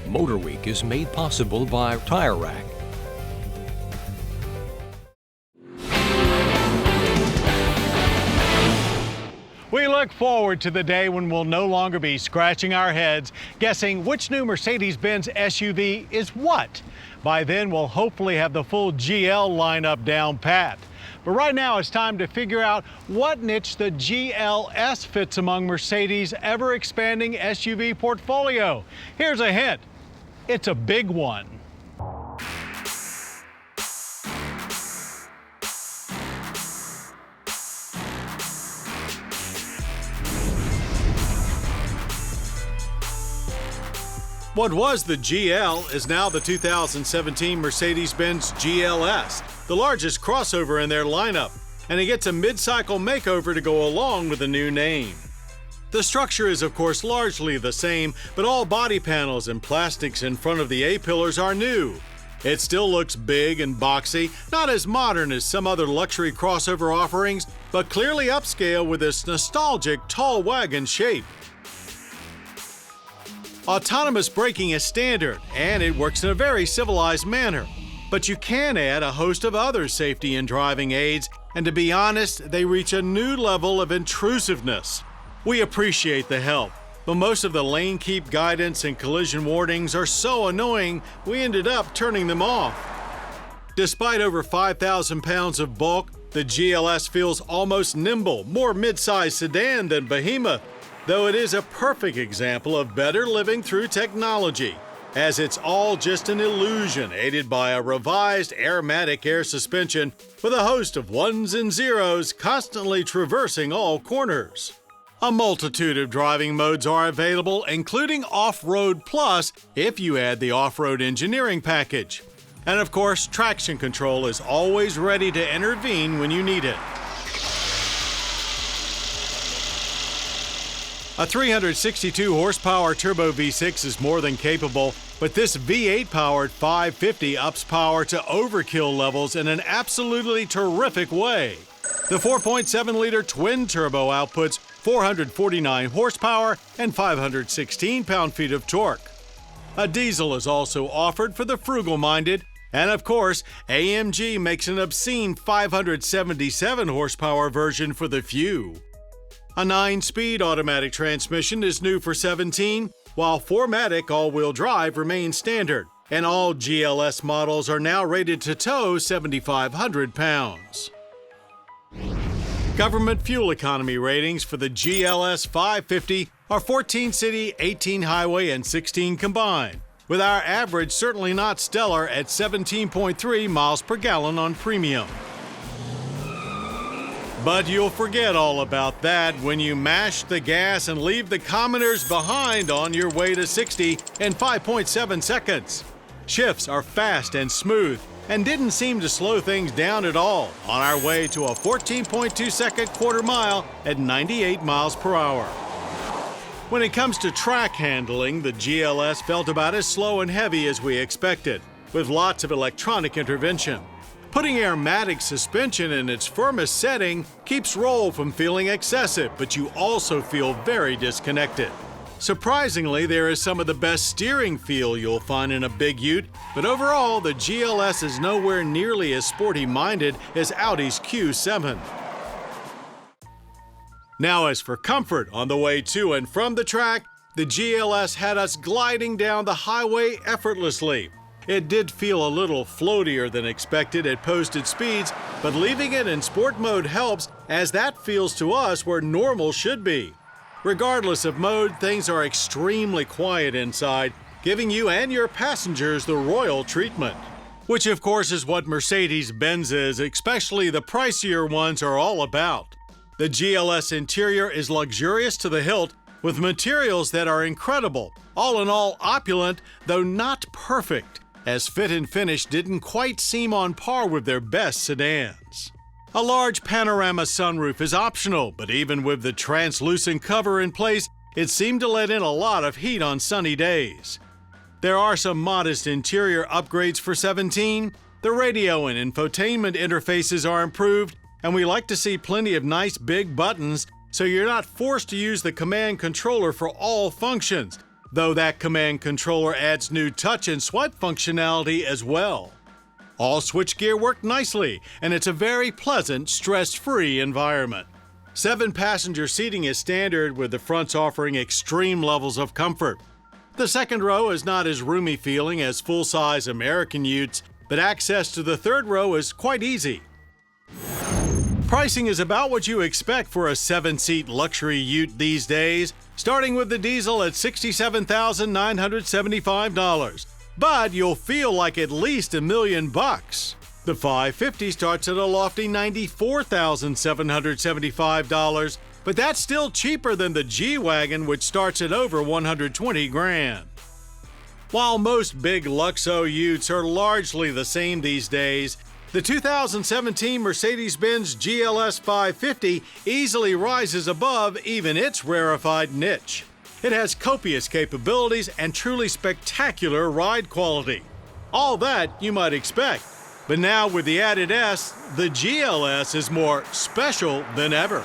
MotorWeek is made possible by Tire Rack. We look forward to the day when we'll no longer be scratching our heads guessing which new Mercedes-Benz SUV is what. By then, we'll hopefully have the full GL lineup down pat. But right now, it's time to figure out what niche the GLS fits among Mercedes' ever-expanding SUV portfolio. Here's a hint. It's a big one. What was the GL is now the 2017 Mercedes-Benz GLS, the largest crossover in their lineup, and it gets a mid-cycle makeover to go along with the new name. The structure is of course largely the same, but all body panels and plastics in front of the A-pillars are new. It still looks big and boxy, not as modern as some other luxury crossover offerings, but clearly upscale with its nostalgic tall wagon shape. Autonomous braking is standard, and it works in a very civilized manner. But you can add a host of other safety and driving aids, and to be honest, they reach a new level of intrusiveness. We appreciate the help, but most of the lane keep guidance and collision warnings are so annoying, we ended up turning them off. Despite over 5,000 pounds of bulk, the GLS feels almost nimble, more mid-sized sedan than behemoth, though it is a perfect example of better living through technology, as it's all just an illusion aided by a revised aromatic air suspension with a host of ones and zeros constantly traversing all corners. A multitude of driving modes are available, including Off-Road Plus if you add the off-road engineering package. And of course, traction control is always ready to intervene when you need it. A 362 horsepower turbo V6 is more than capable, but this V8-powered 550 ups power to overkill levels in an absolutely terrific way. The 4.7-liter twin-turbo outputs 449 horsepower and 516 pound-feet of torque. A diesel is also offered for the frugal-minded, and of course, AMG makes an obscene 577 horsepower version for the few. A 9-speed automatic transmission is new for 17, while 4MATIC all-wheel drive remains standard, and all GLS models are now rated to tow 7,500 pounds. Government fuel economy ratings for the GLS 550 are 14 city, 18 highway, and 16 combined, with our average certainly not stellar at 17.3 miles per gallon on premium. But you'll forget all about that when you mash the gas and leave the commoners behind on your way to 60 in 5.7 seconds. Shifts are fast and smooth and didn't seem to slow things down at all on our way to a 14.2-second quarter mile at 98 miles per hour. When it comes to track handling, the GLS felt about as slow and heavy as we expected, with lots of electronic intervention. Putting aromatic suspension in its firmest setting keeps roll from feeling excessive, but you also feel very disconnected. Surprisingly, there is some of the best steering feel you'll find in a big ute, but overall, the GLS is nowhere nearly as sporty-minded as Audi's Q7. Now, as for comfort on the way to and from the track, the GLS had us gliding down the highway effortlessly. It did feel a little floatier than expected at posted speeds, but leaving it in sport mode helps, as that feels to us where normal should be. Regardless of mode, things are extremely quiet inside, giving you and your passengers the royal treatment. Which of course is what Mercedes-Benz is, especially the pricier ones, are all about. The GLS interior is luxurious to the hilt, with materials that are incredible, all in all opulent, though not perfect, as fit and finish didn't quite seem on par with their best sedans. A large panorama sunroof is optional, but even with the translucent cover in place, it seemed to let in a lot of heat on sunny days. There are some modest interior upgrades for 17. The radio and infotainment interfaces are improved, and we like to see plenty of nice big buttons, so you're not forced to use the command controller for all functions, though that command controller adds new touch and swipe functionality as well. All switchgear work nicely, and it's a very pleasant, stress-free environment. 7-passenger seating is standard, with the fronts offering extreme levels of comfort. The second row is not as roomy feeling as full-size American Utes, but access to the third row is quite easy. Pricing is about what you expect for a 7-seat luxury Ute these days, starting with the diesel at $67,975. But you'll feel like at least $1 million. The 550 starts at a lofty $94,775, but that's still cheaper than the G-Wagon, which starts at over $120,000. While most big Luxo Utes are largely the same these days, the 2017 Mercedes-Benz GLS 550 easily rises above even its rarefied niche. It has copious capabilities and truly spectacular ride quality. All that you might expect. But now with the added S, the GLS is more special than ever.